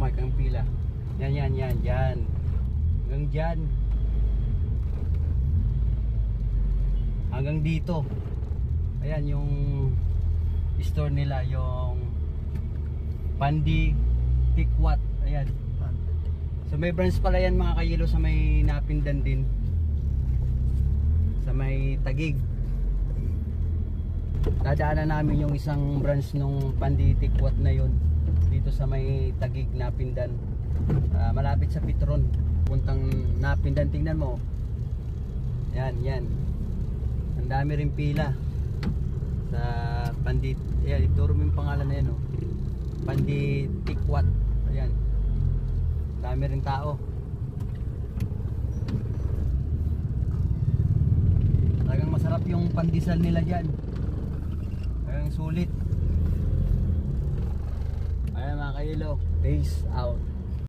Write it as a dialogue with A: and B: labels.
A: Mike ang pila. Yan. Hanggang dyan. Hanggang dito. Ayan yung store nila, yung Pandi Tikwat. Ayan. So may branch pala yan mga kayilo sa may Napindan din. Sa may Tagig. Dadaanan namin yung isang branch nung Pandi Tikwat na yun. Dito sa may Tagig, Napindan. Malapit sa Petron. Puntang Napindan, tingnan mo. Yan. Ang dami rin pila sa Pandi. Ayan, ituro mo yung pangalan na yan, oh. Pandi Tikwat. Ayan. Dami rin tao. Talagang masarap yung pandesal nila dyan. Talagang sulit. Ayan mga kailo, peace out.